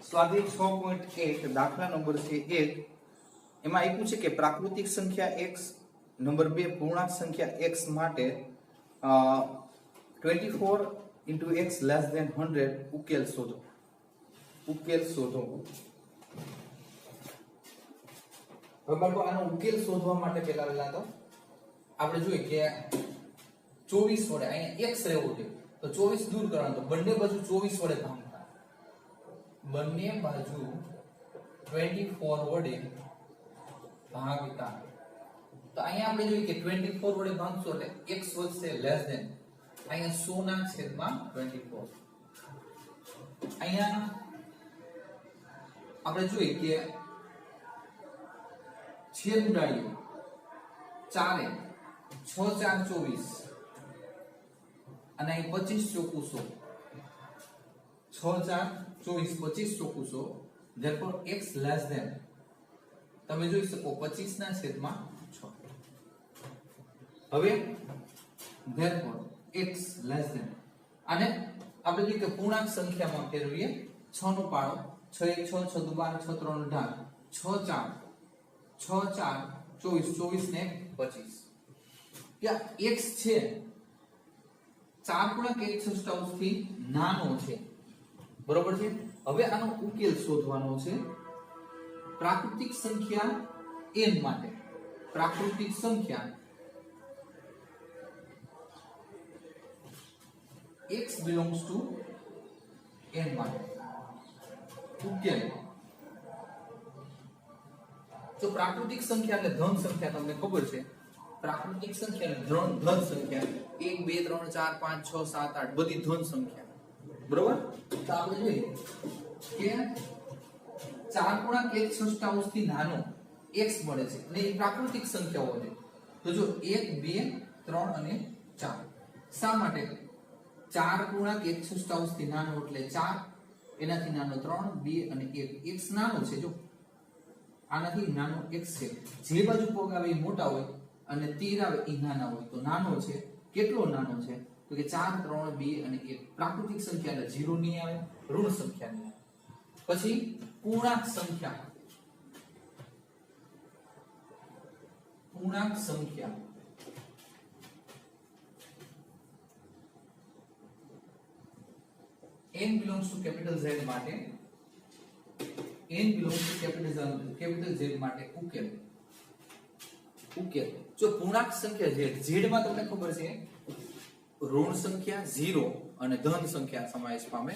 स्वाध्याय 6.1 दाखला नंबर છે 1 એમાં આપ્યું છે કે પ્રાકૃતિક સંખ્યા x નંબર 2 પૂર્ણાંક સંખ્યા x માટે 24 * x less than 100 ઉકેલ શોધો. હવે બાળકો આનો ઉકેલ શોધવા માટે પહેલા તો આપણે જોઈએ કે 24 વડે અહીંયા x રહેવો જોઈએ તો 24 દૂર કરવાનો તો બંને બાજુ 24 વડે ભાગતા બંને બાજુ 24 વડે ભાગતા તો અહીંયા આપણે જોઈએ કે 24 વડે ભાગશો એટલે x વધશે લેસ ધેન અહીંયા 100 ના છેદમાં 24 અહીંયા આપણે જોઈએ કે છેદ ઉડાડીએ 4 6 4 24 અને અહીં 25 ચોકું 100 6 4 24 25 ચોકું 100 therefore x less than તમે જોઈ શકો 25 ના છેદમાં 6 હવે therefore x less than અને આપણે જોઈએ કે પૂર્ણાંક સંખ્યામાં ફેરવીએ 6 નો પાડો 6 1 6 6 2 12 6 3 18 6 4 24 ને 25 ત્યાં x છે 4 ગુણ્યા x થી નાનો છે બરોબર છે હવે આનો ઉકેલ શોધવાનો છે પ્રાકૃતિક સંખ્યા n માટે પ્રાકૃતિક સંખ્યા x belongs to n માટે ઉકેલ જો પ્રાકૃતિક સંખ્યા એટલે ધન સંખ્યા તમને ખબર છે પ્રાકૃતિક સંખ્યા એટલે ધન સંખ્યા 1 2 3 4 5 6 7 8 બધી ધન સંખ્યા બરોબર તો આપણે જોઈએ કે 4 ગુણ્યા x થી નાનો x મળે છે અને એ પ્રાકૃતિક સંખ્યાઓ છે તો જો 1 2 3 અને 4 શા માટે 4 ગુણ્યા x થી નાનો એટલે 4 એનાથી નાનો 3 2 અને 1 x નાનો છે જો આનાથી નાનો x છે જે બાજુ પગ આવે એ મોટા હોય અને તીર આવે એ નાના હોય તો નાનો છે કેટલો નાનો છે તો કે 4 3 2 અને 1 પ્રાકૃતિક સંખ્યા એટલે 0 નહીં આવે ઋણ સંખ્યા નહીં આવે પછી પૂર્ણાંક સંખ્યા n belongs to capital Z માટે n belongs to capital Z માટે ઉકેલ જો પૂર્ણાંક સંખ્યા z માં તમને ખબર છે ઋણ સંખ્યા 0 અને ધન સંખ્યા સમાવેશ પામે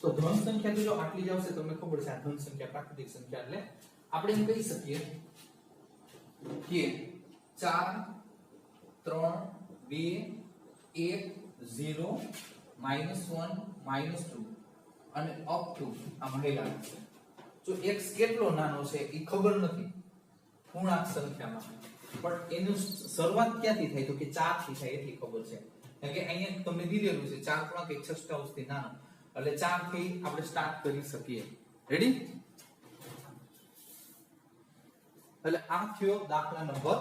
તો ધન સંખ્યા જો આટલી જ આવશે તમને ખબર છે આ ધન સંખ્યા પ્રાકૃતિક સંખ્યા એટલે આપણે એમ કહી શકીએ કે 4 3 2 1 0 -1 -2 અને અપ ટુ આ મહિલા છે જો x કેટલો નાનો છે એ ખબર નથી પૂર્ણાંક સંખ્યામાં પણ એનું શરૂઆત ક્યાંથી થાય તો કે 4 થી થાય એટલી ખબર છે કારણ કે અહીંયા તમને દીધેલું છે 4 ગુણ્યા x થી નાનો એટલે 4 થી આપણે સ્ટાર્ટ કરી શકીએ રેડી એટલે આ થયો દાખલા નંબર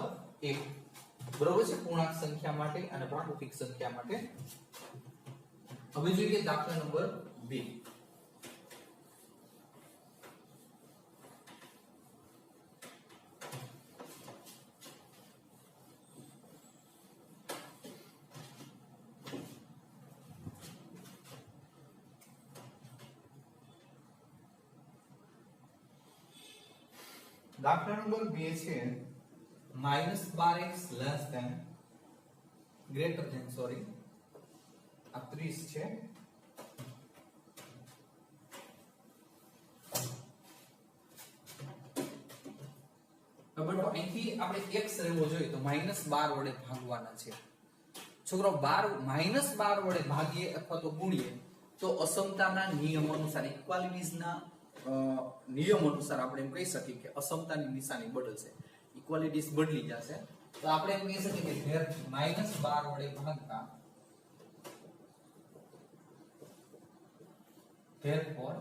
1 બરોબર છે પૂર્ણાંક સંખ્યા માટે અને પ્રાકૃતિક સંખ્યા માટે હવે જોઈએ દાખલા નંબર 2 દાખલા નંબર 2 છે -12x less than greater than આ 30 છે બરાબર તો અહીંથી આપણે x રહેવો જોઈએ તો -12 વડે ભાગવાના છે છોકરો 12 વડે ભાગીએ અથવા તો ગુણીએ તો અસમતાના નિયમ અનુસાર ઇક્વાલિટીઝના નિયમ અનુસાર આપણે એમ કહી શકીએ કે અસમતાની નિશાની બદલશે ઇક્વાલિટીઝ બદલી જશે તો આપણે એમ કહી શકીએ કે -12 વડે ભાગતા therefore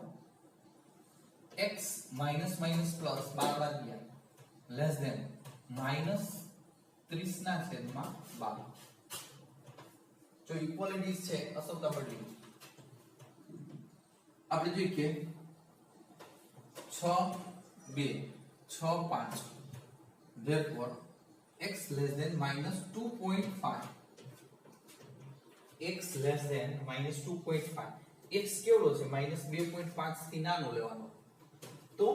x minus plus 12 less than -30 ના છેદમાં 12 જો ઇક્વાલિટીઝ છે અસમતા બદલી આપણે જોઈએ કે 6 2 6 5 therefore x less than -2.5 x less than -2.5 x કેવડો છે -2.5 થી નાનો લેવાનો તો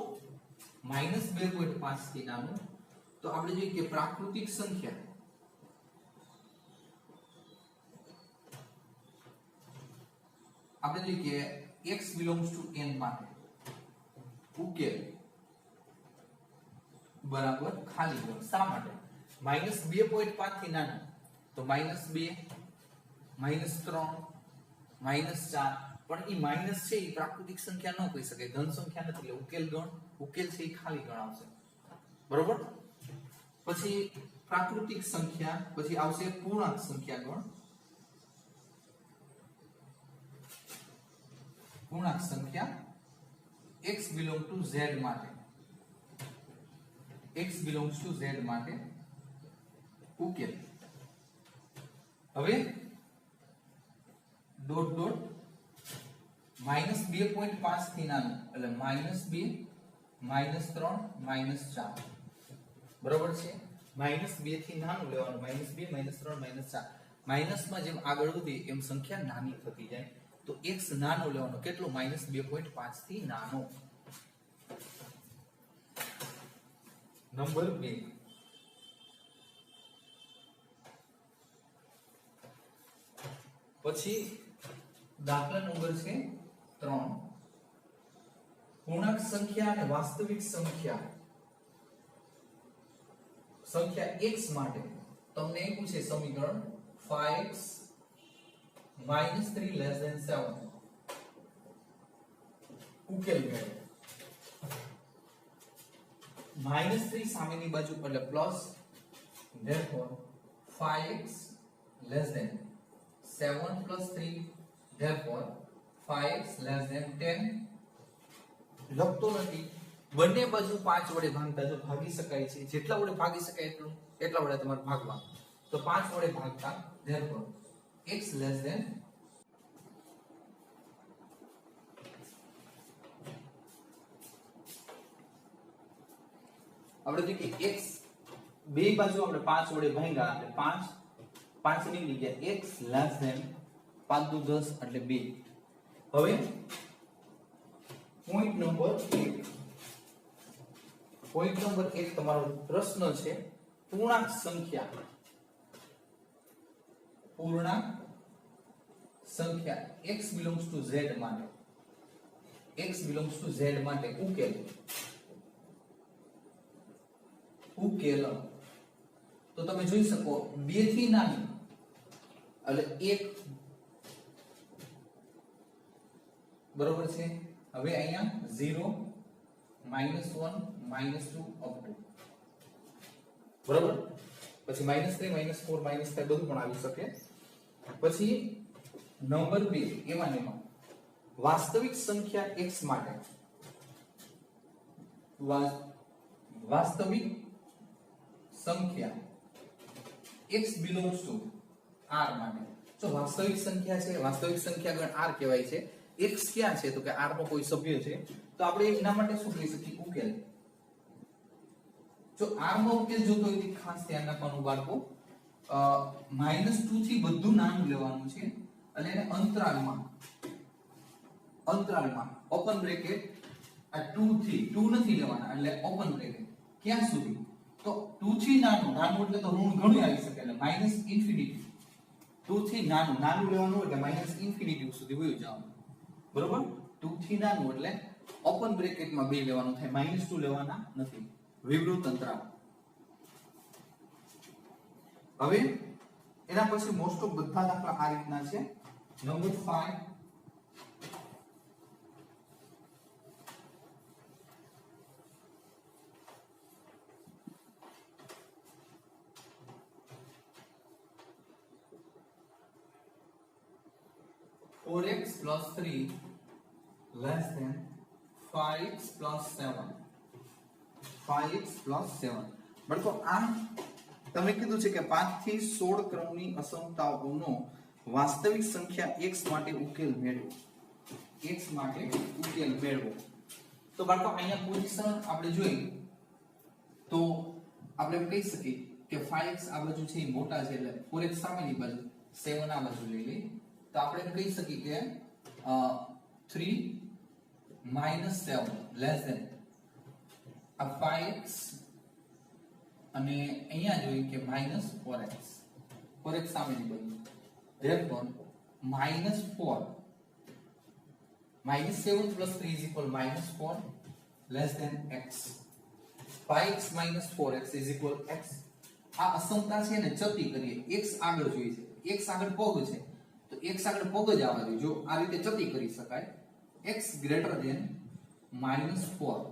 -2.5 થી નાનો તો આપણે જોઈએ કે પ્રાકૃતિક સંખ્યા આપણે જોઈએ કે x belongs to n માટે ઉકેલ બરાબર ખાલી ગણ શા માટે -2.5 થી નાનો તો -2 -3 -4 પણ ઈ માઈનસ છે ઈ પ્રાકૃતિક સંખ્યા ન કહી શકાય ધન સંખ્યા નથી એટલે ઉકેલ ગણ ઉકેલ છે ઈ ખાલી ગણ આવશે બરોબર પછી પ્રાકૃતિક સંખ્યા પછી આવશે પૂર્ણાંક સંખ્યા ગણ પૂર્ણાંક સંખ્યા x belong to z માટે x belongs to z માટે ઉકેલ હવે ડોટ ડોટ -2.5 થી નાનું એટલે -2 -3 -4 બરોબર છે -2 થી નાનું લેવાનું -2 -3 -4 માઈનસમાં જેમ આગળ વધી એમ સંખ્યા નાની થતી જાય તો x નાનો લેવાનો કેટલો -2.5 થી નાનો નંબર 2 પછી દાખલા નંબર છે 3 પૂર્ણાંક સંખ્યા અને વાસ્તવિક સંખ્યા x માટે તમને એ પૂછે સમીકરણ 5x -3 less than 7 ઉકેલ મેળવો -3 સામેની બાજુ એટલે plus therefore 5x less than 7 plus 3 therefore 5x less than 10 લખતો નથી બંને બાજુ 5 વડે ભાગતા જો ભાગી શકાય છે જેટલા વડે ભાગી શકાય એટલા વડે તમારે ભાગવાનું તો 5 વડે ભાગતા therefore x less than આપણે જે કે x બે બાજુ આપણે 5 વડે ભાગ્યા એટલે 5 ની જગ્યાએ x less than 5 દુ 10 એટલે 2 હવે પોઈન્ટ નંબર 1 તમારો પ્રશ્ન છે પૂર્ણાંક સંખ્યા x belongs to z માટે ઉકેલ તો તમે જોઈ શકો 2 થી નાની એટલે 1 બરોબર છે હવે અહીંયા 0 -1 -2 up to બરોબર પછી -3 -4 -5 બધું પણ આવી શકે પછી નંબર 2 એમાં વાસ્તવિક સંખ્યા x માટે વાસ્તવિક સંખ્યા x belongs to r માટે જો વાસ્તવિક સંખ્યા છે વાસ્તવિક સંખ્યા ગણ r કહેવાય છે x ક્યાં છે તો કે r નો કોઈ સભ્ય છે તો આપણે એના માટે શું કહી શકીએ ઉકેલ જો r નો ઉકેલ જોતો હોય તો ખાસ ધ્યાન રાખવાનું બાળકો -2 થી બધું નાનું લેવાનું છે અને એને અંતરાલમાં ઓપન બ્રેકેટ આ 2 થી 2 નથી લેવાના એટલે ઓપન બ્રેકેટ ક્યાં સુધી તો 2 થી નાનું એટલે તો ઋણ ઘણું આવી શકે એટલે -ઇન્ફિનિટી 2 થી નાનું લેવાનું એટલે ∞ સુધી વયું જવાનું બરોબર 2 થી નાનું એટલે ઓપન બ્રેકેટમાં 2 લેવાનું થાય -2 લેવાના નથી વિવૃત અંતરાલ હવે એના પછી મોસ્ટ ઓફ બધા દાખલા આ રીતના છે number 5 4x plus 3 less than 5x plus 7 5x plus 7 બળકો આ તમે કીધું છે કે 5 થી 16 ક્રમની અસમતાઓનો વાસ્તવિક સંખ્યા x માટે ઉકેલ મેળવો તો બાળકો અહીંયા પોઝિશન આપણે જોઈએ તો આપણે એમ કહી શકીએ કે 5x આ બાજુ છે એ મોટા છે એટલે 4x સામેની બાજુ 7 આ બાજુ લઈ લઈએ તો આપણે એમ કહી શકીએ કે 3 - 7 લેસ ધેન આ 5x અને અહીંયા જોઈએ કે -4x 4x સામેની બાજુ therefore -4 -7 + 3 = -4 less than x 5x - 4x = x આ અસમતા છે ને ચતી કરીએ x આગળ જોઈએ છે x આગળ પગ છે તો x આગળ પગ જ આવવા જોઈએ જો આ રીતે ચતી કરી શકાય x > -4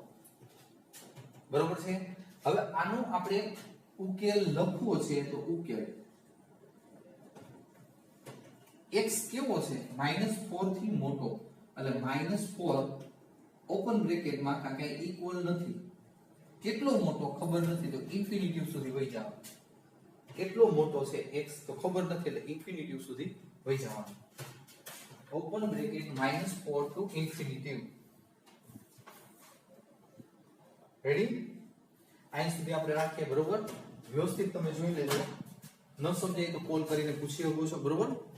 બરોબર છે હવે આનો આપણે ઉકેલ લખવો છે તો ઉકેલ x કેવો છે -4 થી મોટો એટલે -4 ઓપન બ્રેકેટ માં કાંઈ ઇક્વલ નથી કેટલો મોટો ખબર નથી તો ઇન્ફિનિટી સુધી વહી જાવ કેટલો મોટો છે x તો ખબર નથી એટલે ઇન્ફિનિટી સુધી વહી જવાનું open bracket -4 to infinity ready અહીં સુધી આપણે રાખીએ બરોબર વ્યવસ્થિત તમે જોઈ લેજો ન સમજાય તો કોલ કરીને પૂછી શકો છો બરોબર